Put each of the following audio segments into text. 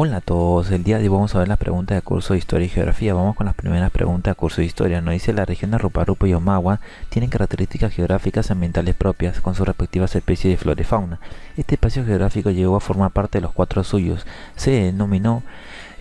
Hola a todos, el día de hoy vamos a ver las preguntas de curso de Historia y Geografía. Vamos con las primeras preguntas de curso de Historia. Nos dice: la región de Rupa-Rupa y Omagua tienen características geográficas y ambientales propias, con sus respectivas especies de flora y fauna. Este espacio geográfico llegó a formar parte de los cuatro suyos. Se denominó,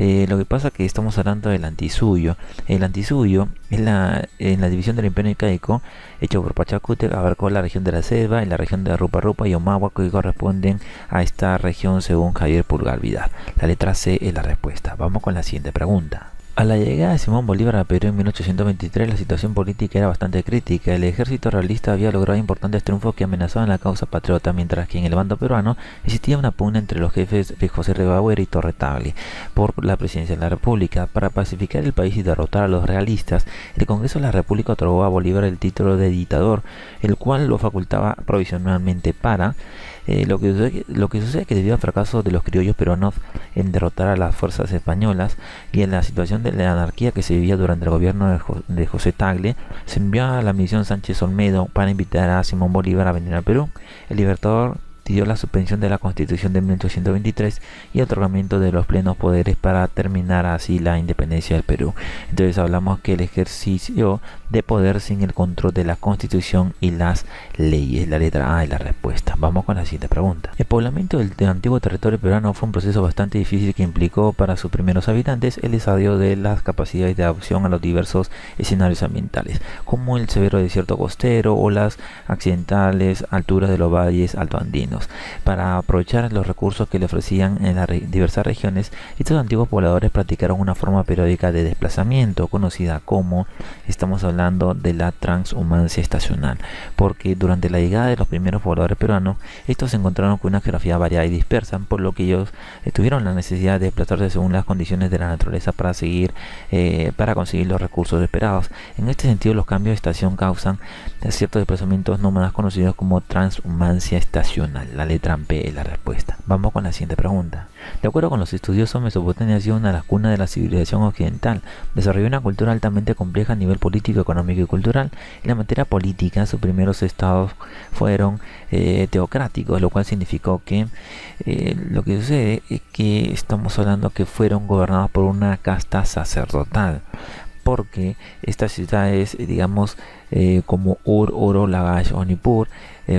lo que pasa que estamos hablando del Antisuyo. El Antisuyo es en la división del Imperio Incaico, hecho por Pachacútec, abarcó la región de la Selva y la región de Rupa-Rupa y Omagua, que corresponden a esta región según Javier Pulgar Vidal. La letra C es la respuesta. Vamos con la siguiente pregunta. A la llegada de Simón Bolívar a Perú en 1823, la situación política era bastante crítica. El ejército realista había logrado importantes triunfos que amenazaban la causa patriota, mientras que en el bando peruano existía una pugna entre los jefes de José Ribagüero y Torre Tagle por la presidencia de la República. Para pacificar el país y derrotar a los realistas, el Congreso de la República otorgó a Bolívar el título de dictador, el cual lo facultaba provisionalmente para... Lo que sucede es que debido al fracaso de los criollos peruanos en derrotar a las fuerzas españolas y en la situación de la anarquía que se vivía durante el gobierno de José Tagle, se envió a la misión Sánchez Olmedo para invitar a Simón Bolívar a venir al Perú. El Libertador pidió la suspensión de la Constitución de 1823 y el otorgamiento de los plenos poderes para terminar así la independencia del Perú. Entonces hablamos que el ejercicio de poder sin el control de la Constitución y las leyes. La letra A es la respuesta. Vamos con la siguiente pregunta. El poblamiento del antiguo territorio peruano fue un proceso bastante difícil que implicó para sus primeros habitantes el desarrollo de las capacidades de adaptación a los diversos escenarios ambientales, como el severo desierto costero o las accidentales alturas de los valles altoandinos. Para aprovechar los recursos que le ofrecían en las diversas regiones, estos antiguos pobladores practicaron una forma periódica de desplazamiento conocida como, estamos hablando de la transhumancia estacional, porque durante la llegada de los primeros pobladores peruanos, estos se encontraron con una geografía variada y dispersa, por lo que ellos tuvieron la necesidad de desplazarse según las condiciones de la naturaleza para conseguir los recursos esperados. En este sentido, los cambios de estación causan ciertos desplazamientos nómadas conocidos como transhumancia estacional. La letra B es la respuesta. Vamos con la siguiente pregunta. De acuerdo con los estudiosos, Mesopotamia ha sido una de las cunas de la civilización occidental. Desarrolló una cultura altamente compleja a nivel político, económico y cultural. En la materia política, sus primeros estados fueron teocráticos, lo cual significó que lo que sucede es que estamos hablando que fueron gobernados por una casta sacerdotal, porque estas ciudades, digamos, como Ur, Oro, Lagash o Nippur,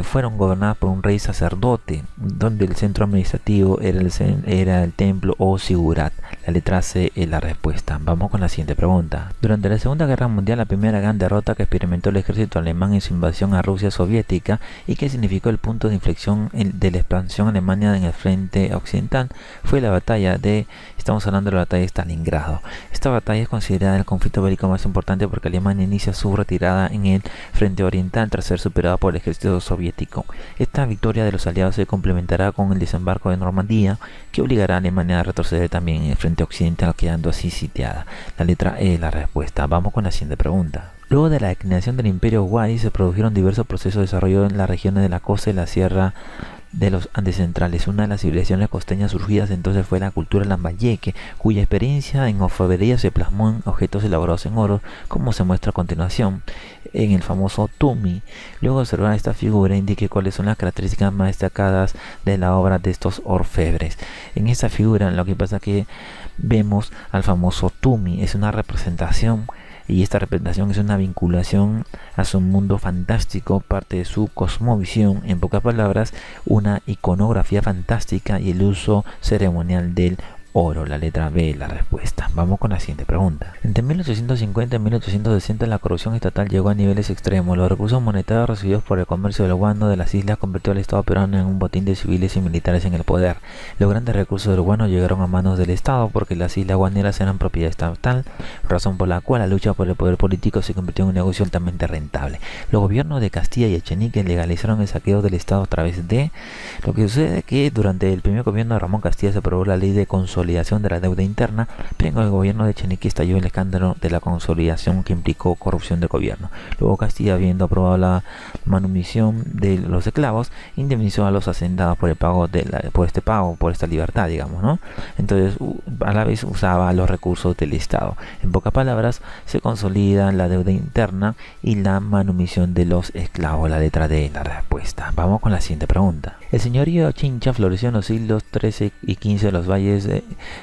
fueron gobernadas por un rey sacerdote, donde el centro administrativo era el templo o Sigurat. La letra C es la respuesta. Vamos con la siguiente pregunta. Durante la Segunda Guerra Mundial, la primera gran derrota que experimentó el ejército alemán en su invasión a Rusia soviética y que significó el punto de inflexión de la expansión alemana en el frente occidental fue la batalla de, estamos hablando de la batalla de Stalingrado. Esta batalla es considerada el conflicto bélico más importante porque Alemania inicia su retirada en el frente oriental tras ser superada por el ejército soviético. Esta victoria de los aliados se complementará con el desembarco de Normandía, que obligará a Alemania a retroceder también en el frente occidental, quedando así sitiada. La letra E es la respuesta. Vamos con la siguiente pregunta. Luego de la declinación del Imperio Huari se produjeron diversos procesos de desarrollo en las regiones de la costa y la sierra de los Andes centrales. Una de las civilizaciones costeñas surgidas entonces fue la cultura lambayeque, cuya experiencia en orfebrería se plasmó en objetos elaborados en oro, como se muestra a continuación en el famoso Tumi. Luego de observar esta figura, indique cuáles son las características más destacadas de la obra de estos orfebres. En esta figura lo que pasa es que vemos al famoso Tumi, es una representación, y esta representación es una vinculación a su mundo fantástico, parte de su cosmovisión, en pocas palabras, una iconografía fantástica y el uso ceremonial del oro. La letra B es la respuesta. Vamos con la siguiente pregunta. Entre 1850 y 1860 la corrupción estatal llegó a niveles extremos. Los recursos monetarios recibidos por el comercio del guano de las islas convirtió al Estado peruano en un botín de civiles y militares en el poder. Los grandes recursos del guano llegaron a manos del Estado porque las islas guaneras eran propiedad estatal, razón por la cual la lucha por el poder político se convirtió en un negocio altamente rentable. Los gobiernos de Castilla y Echenique legalizaron el saqueo del Estado a través de... Lo que sucede es que durante el primer gobierno de Ramón Castilla se aprobó la ley de consolidación de la deuda interna, pero en el gobierno de Echenique estalló el escándalo de la consolidación que implicó corrupción del gobierno. Luego Castilla, habiendo aprobado la manumisión de los esclavos, indemnizó a los hacendados por el pago por esta libertad, digamos, ¿no? Entonces a la vez usaba los recursos del Estado. En pocas palabras, se consolida la deuda interna y la manumisión de los esclavos. La letra D es la respuesta. Vamos con la siguiente pregunta. El señorío Chincha floreció en los siglos XIII y XV de los valles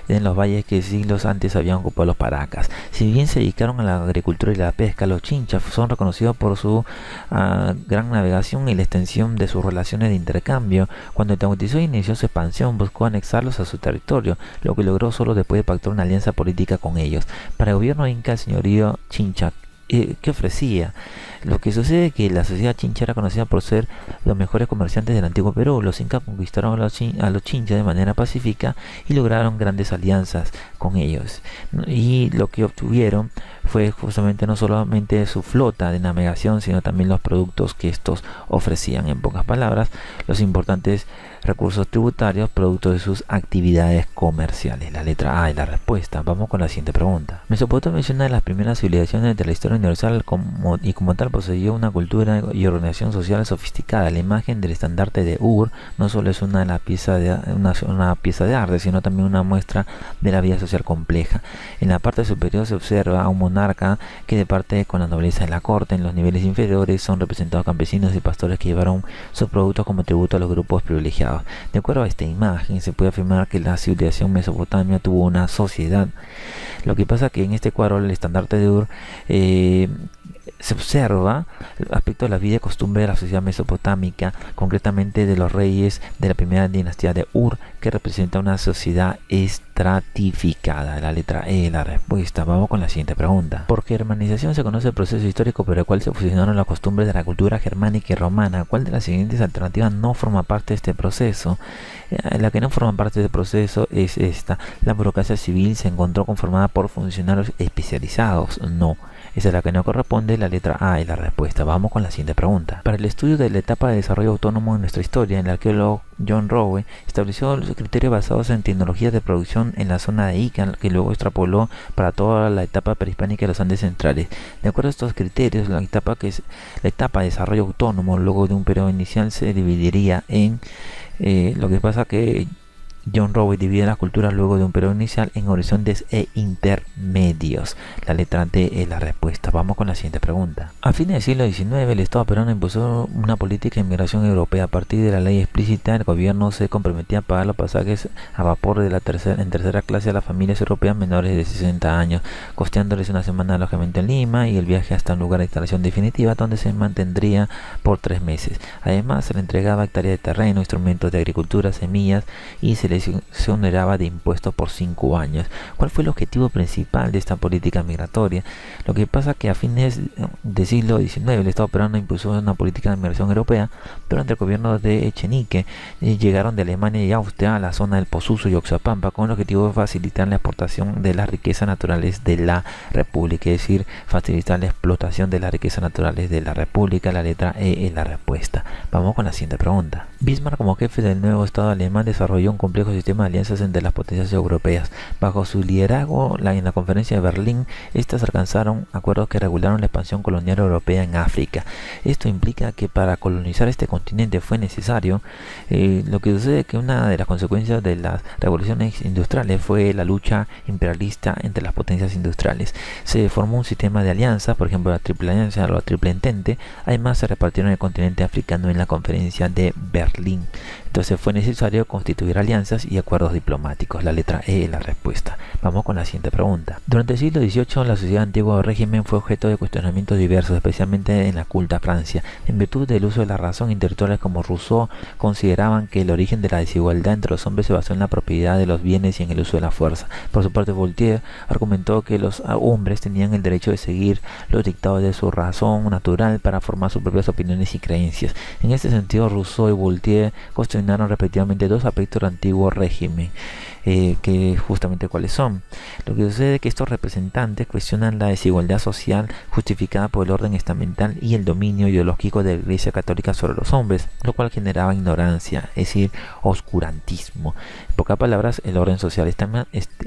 en los valles que siglos antes habían ocupado los paracas. Si bien se dedicaron a la agricultura y la pesca, los chinchas son reconocidos por su gran navegación y la extensión de sus relaciones de intercambio. Cuando Tahuantinsuyo inició su expansión, buscó anexarlos a su territorio, lo que logró solo después de pactar una alianza política con ellos. Para el gobierno inca, el señorío chincha ¿qué ofrecía? Lo que sucede es que la sociedad chincha era conocida por ser los mejores comerciantes del antiguo Perú. Los incas conquistaron a los chinchas de manera pacífica y lograron grandes alianzas con ellos. Y lo que obtuvieron fue justamente no solamente su flota de navegación, sino también los productos que estos ofrecían. En pocas palabras, los importantes recursos tributarios producto de sus actividades comerciales. La letra A es la respuesta. Vamos con la siguiente pregunta. Mesopotamia es una de las primeras civilizaciones de la historia universal y como tal poseyó una cultura y organización social sofisticada. La imagen del estandarte de Ur no solo es una pieza de arte, sino también una muestra de la vida social compleja. En la parte superior se observa a un monarca que departe con la nobleza de la corte. En los niveles inferiores son representados campesinos y pastores que llevaron sus productos como tributo a los grupos privilegiados. De acuerdo a esta imagen, se puede afirmar que la civilización mesopotamia tuvo una sociedad. Lo que pasa que en este cuadro, el estandarte de Ur, se observa el aspecto de la vida y costumbre de la sociedad mesopotámica, concretamente de los reyes de la primera dinastía de Ur, que representa una sociedad estratificada. La letra E, la respuesta. Vamos con la siguiente pregunta. Por germanización se conoce el proceso histórico por el cual se fusionaron las costumbres de la cultura germánica y romana. ¿Cuál de las siguientes alternativas no forma parte de este proceso? La que no forma parte del proceso es esta. La burocracia civil se encontró conformada por funcionarios especializados. No. Esa es la que no corresponde, la letra A es la respuesta. Vamos con la siguiente pregunta. Para el estudio de la etapa de desarrollo autónomo en nuestra historia, el arqueólogo John Rowe estableció los criterios basados en tecnologías de producción en la zona de Ica, que luego extrapoló para toda la etapa prehispánica de los Andes centrales. De acuerdo a estos criterios, la etapa de desarrollo autónomo luego de un periodo inicial se dividiría en lo que pasa que John Rowe divide las culturas luego de un periodo inicial en horizontes e intermedios. La letra D es la respuesta. Vamos con la siguiente pregunta. A fines del siglo XIX, el Estado peruano impuso una política de inmigración europea. A partir de la ley explícita, el gobierno se comprometía a pagar los pasajes a vapor de en tercera clase a las familias europeas menores de 60 años, costeándoles una semana de alojamiento en Lima y el viaje hasta un lugar de instalación definitiva donde se mantendría por 3 meses. Además, se le entregaba hectáreas de terreno, instrumentos de agricultura, semillas y se les exoneraba de impuestos por 5 años. ¿Cuál fue el objetivo principal de esta política migratoria? Lo que pasa que a fines del siglo XIX el Estado peruano impuso una política de migración europea. Durante el gobierno de Echenique llegaron de Alemania y Austria a la zona del Posuso y Oxapampa con el objetivo de facilitar la exportación de las riquezas naturales de la República, es decir, facilitar la explotación de las riquezas naturales de la República. La letra E es la respuesta. Vamos con la siguiente pregunta. Bismarck, como jefe del nuevo Estado alemán, desarrolló un complejo sistema de alianzas entre las potencias europeas. Bajo su liderazgo, en la conferencia de Berlín, estas alcanzaron acuerdos que regularon la expansión colonial europea en África. Esto implica que para colonizar este continente fue necesario, lo que sucede es que una de las consecuencias de las revoluciones industriales fue la lucha imperialista entre las potencias industriales. Se formó un sistema de alianzas, por ejemplo la Triple Alianza o la Triple Entente. Además se repartieron el continente africano en la conferencia de Berlín. Entonces fue necesario constituir alianzas y acuerdos diplomáticos. La letra E es la respuesta. Vamos con la siguiente pregunta. Durante el siglo XVIII, la sociedad antigua del régimen fue objeto de cuestionamientos diversos, especialmente en la culta Francia. En virtud del uso de la razón, intelectuales como Rousseau consideraban que el origen de la desigualdad entre los hombres se basó en la propiedad de los bienes y en el uso de la fuerza. Por su parte, Voltaire argumentó que los hombres tenían el derecho de seguir los dictados de su razón natural para formar sus propias opiniones y creencias. En este sentido, Rousseau y Voltaire cuestionaron respectivamente dos aspectos del antiguo régimen, que justamente cuáles son. Lo que sucede es que estos representantes cuestionan la desigualdad social justificada por el orden estamental y el dominio ideológico de la Iglesia Católica sobre los hombres, lo cual generaba ignorancia, es decir, oscurantismo. En pocas palabras, el orden social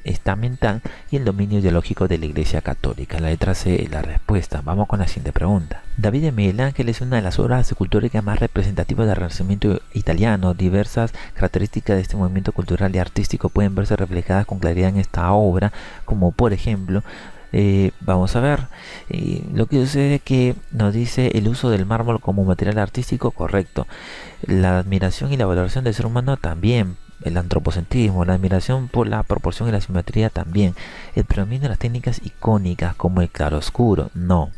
estamental y el dominio ideológico de la Iglesia Católica. La letra C es la respuesta. Vamos con la siguiente pregunta. David de Miguel Ángel es una de las obras escultóricas más representativas del Renacimiento italiano. Diversas características de este movimiento cultural y artístico pueden verse reflejadas con claridad en esta obra, como por ejemplo, vamos a ver, lo que sucede es que nos dice el uso del mármol como material artístico, correcto. La admiración y la valoración del ser humano también. el antropocentrismo, la admiración por la proporción y la simetría también, el predominio de las técnicas icónicas como el claroscuro, no.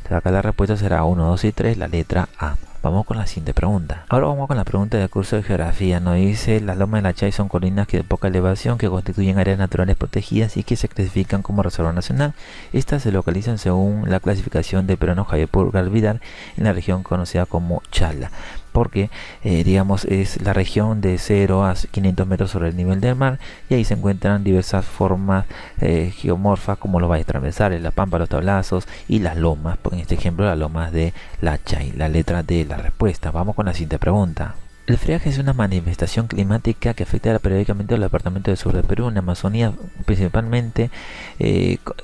Acá la respuesta será 1, 2 y 3, la letra A. Vamos con la siguiente pregunta. Ahora vamos con la pregunta del curso de geografía. Nos dice: las lomas de la Chay son colinas de poca elevación que constituyen áreas naturales protegidas y que se clasifican como reserva nacional. Estas se localizan según la clasificación de peruano Javier Pulgar Vidal en la región conocida como Chala, porque digamos es la región de 0 a 500 metros sobre el nivel del mar, y ahí se encuentran diversas formas geomorfas como los valles transversales, la pampa, los tablazos y las lomas. En este ejemplo, las lomas de la Chay, la letra D, la respuesta. Vamos con la siguiente pregunta. El friaje es una manifestación climática que afecta periódicamente a los departamentos del sur del Perú. En la Amazonía principalmente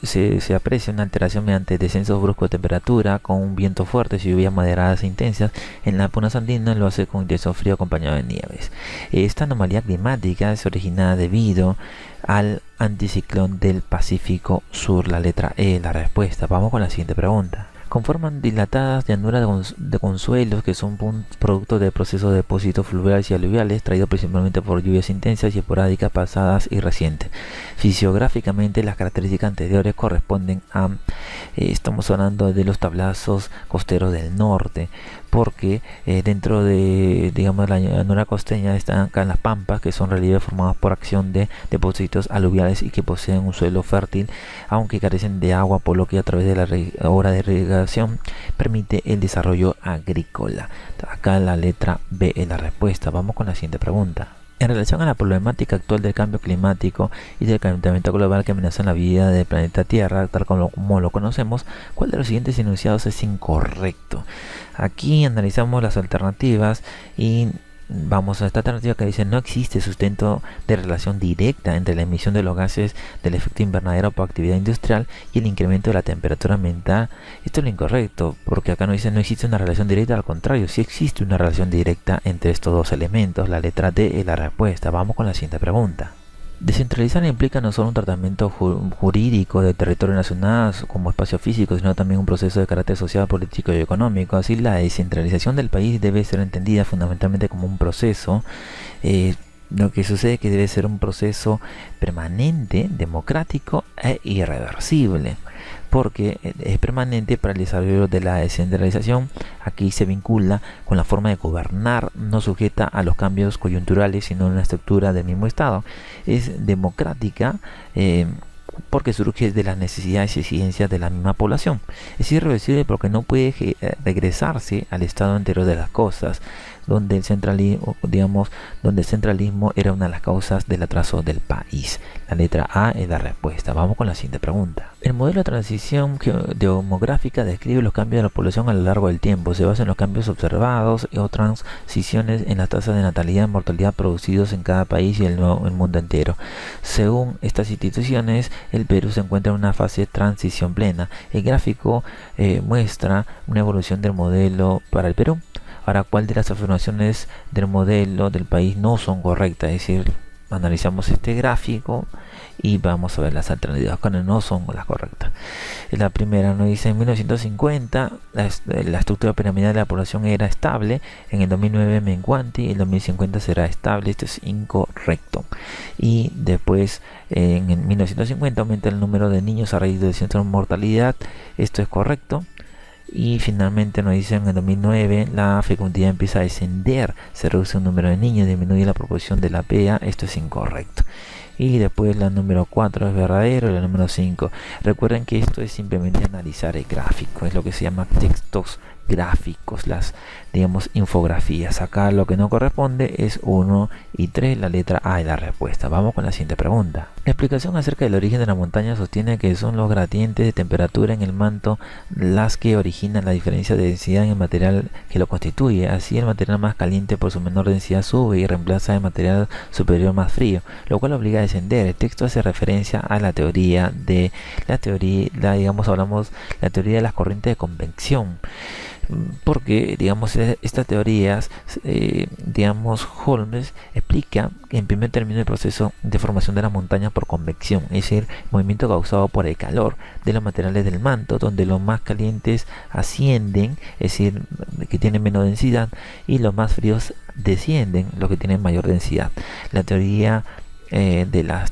se aprecia una alteración mediante descensos bruscos de temperatura con un viento fuerte, lluvias moderadas e intensas. En la Puna Andina lo hace con intenso frío acompañado de nieves. Esta anomalía climática es originada debido al anticiclón del Pacífico Sur, la letra E, la respuesta. Vamos con la siguiente pregunta. Conforman dilatadas llanuras de consuelos que son producto de procesos de depósitos fluviales y aluviales traídos principalmente por lluvias intensas y esporádicas pasadas y recientes. Fisiográficamente, las características anteriores corresponden a, estamos hablando de los tablazos costeros del norte, porque dentro de, digamos, la llanura costeña están acá las pampas, que son relieves formados por acción de depósitos aluviales y que poseen un suelo fértil, aunque carecen de agua, por lo que a través de la obra de irrigación permite el desarrollo agrícola. Acá la letra B es la respuesta. Vamos con la siguiente pregunta. En relación a la problemática actual del cambio climático y del calentamiento global que amenazan la vida del planeta Tierra, tal como lo conocemos, ¿cuál de los siguientes enunciados es incorrecto? Aquí analizamos las alternativas y vamos a esta alternativa que dice: no existe sustento de relación directa entre la emisión de los gases del efecto invernadero por actividad industrial y el incremento de la temperatura ambiental. Esto es lo incorrecto, porque acá no dice no existe una relación directa, al contrario, sí existe una relación directa entre estos dos elementos. La letra D es la respuesta. Vamos con la siguiente pregunta. Descentralizar implica no solo un tratamiento jurídico del territorio nacional como espacio físico, sino también un proceso de carácter social, político y económico. Así, la descentralización del país debe ser entendida fundamentalmente como un proceso. Lo que sucede es que debe ser un proceso permanente, democrático e irreversible, porque es permanente para el desarrollo de la descentralización. Aquí se vincula con la forma de gobernar, no sujeta a los cambios coyunturales, sino en la estructura del mismo Estado. Es democrática porque surge de las necesidades y exigencias de la misma población. Es irreversible porque no puede regresarse al estado anterior de las cosas, donde el centralismo era una de las causas del atraso del país. La letra A es la respuesta. Vamos con la siguiente pregunta. El modelo de transición demográfica describe los cambios de la población a lo largo del tiempo. Se basa en los cambios observados o transiciones en las tasas de natalidad y mortalidad producidos en cada país y el mundo entero. Según estas instituciones, el Perú se encuentra en una fase de transición plena. El gráfico muestra una evolución del modelo para el Perú. Ahora, ¿cuál de las afirmaciones del modelo del país no son correctas? Es decir, analizamos este gráfico y vamos a ver las alternativas cuando no son las correctas. La primera nos dice: en 1950 la estructura piramidal de la población era estable, en el 2009 menguante y en el 2050 será estable. Esto es incorrecto. Y después en 1950 aumenta el número de niños a raíz del centro de mortalidad. Esto es correcto. Y finalmente nos dicen: en el 2009 la fecundidad empieza a descender, se reduce el número de niños, disminuye la proporción de la PEA. Esto es incorrecto. Y después la número 4 es verdadero, y la número 5. Recuerden que esto es simplemente analizar el gráfico, es lo que se llama textos gráficos, las, digamos, infografías. Acá lo que no corresponde es 1 y 3, la letra A es la respuesta. Vamos con la siguiente pregunta. La explicación acerca del origen de la montaña sostiene que son los gradientes de temperatura en el manto las que originan la diferencia de densidad en el material que lo constituye. Así, el material más caliente por su menor densidad sube y reemplaza el material superior más frío, lo cual obliga a descender. El texto hace referencia a la teoría de la teoría de las corrientes de convección. porque, digamos, estas teorías, digamos, Holmes explica en primer término el proceso de formación de las montañas por convección, es decir, movimiento causado por el calor de los materiales del manto, donde los más calientes ascienden, es decir, que tienen menos densidad, y los más fríos descienden, los que tienen mayor densidad. La teoría de las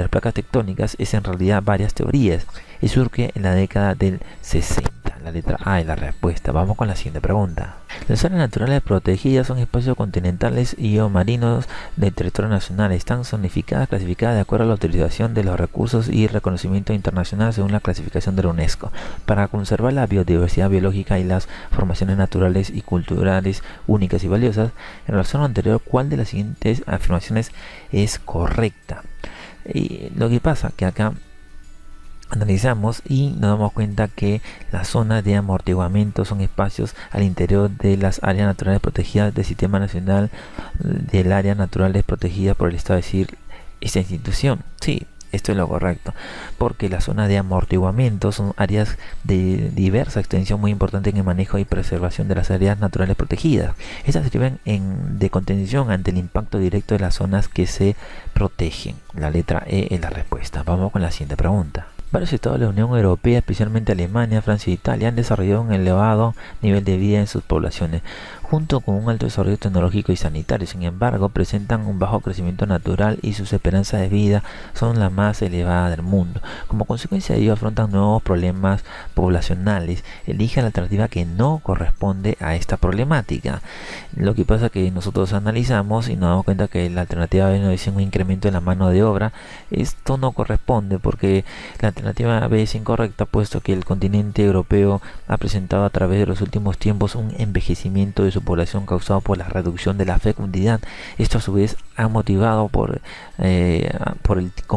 placas tectónicas es en realidad varias teorías y surge en la década del 60. La letra A es la respuesta. Vamos con la siguiente pregunta. Las áreas naturales protegidas son espacios continentales y o marinos del territorio nacional. Están zonificadas, clasificadas de acuerdo a la utilización de los recursos y reconocimiento internacional según la clasificación de la UNESCO. Para conservar la biodiversidad biológica y las formaciones naturales y culturales únicas y valiosas, en relación a lo anterior, ¿cuál de las siguientes afirmaciones es correcta? Y lo que pasa que acá analizamos y nos damos cuenta que las zonas de amortiguamiento son espacios al interior de las áreas naturales protegidas del Sistema Nacional del Área Naturales Protegidas por el Estado, es decir, esta institución. Sí, esto es lo correcto, porque las zonas de amortiguamiento son áreas de diversa extensión muy importantes en el manejo y preservación de las áreas naturales protegidas. Estas sirven de contención ante el impacto directo de las zonas que se protegen. La letra E es la respuesta. Vamos con la siguiente pregunta. Varios estados de la Unión Europea, especialmente Alemania, Francia e Italia, han desarrollado un elevado nivel de vida en sus poblaciones, junto con un alto desarrollo tecnológico y sanitario. Sin embargo, presentan un bajo crecimiento natural y sus esperanzas de vida son las más elevadas del mundo. Como consecuencia de ello, afrontan nuevos problemas poblacionales. Eligen la alternativa que no corresponde a esta problemática. Lo que pasa es que nosotros analizamos y nos damos cuenta que la alternativa B nos dice un incremento en la mano de obra. Esto no corresponde porque la alternativa B es incorrecta, puesto que el continente europeo ha presentado a través de los últimos tiempos un envejecimiento de su población causado por la reducción de la fecundidad. Esto a su vez ha motivado con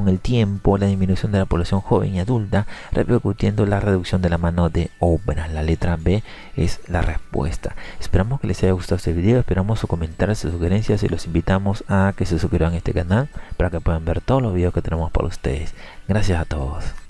el tiempo la disminución de la población joven y adulta, repercutiendo la reducción de la mano de obra. La letra B es la respuesta. Esperamos que les haya gustado este video, esperamos sus comentarios, sus sugerencias y los invitamos a que se suscriban a este canal para que puedan ver todos los videos que tenemos para ustedes. Gracias a todos.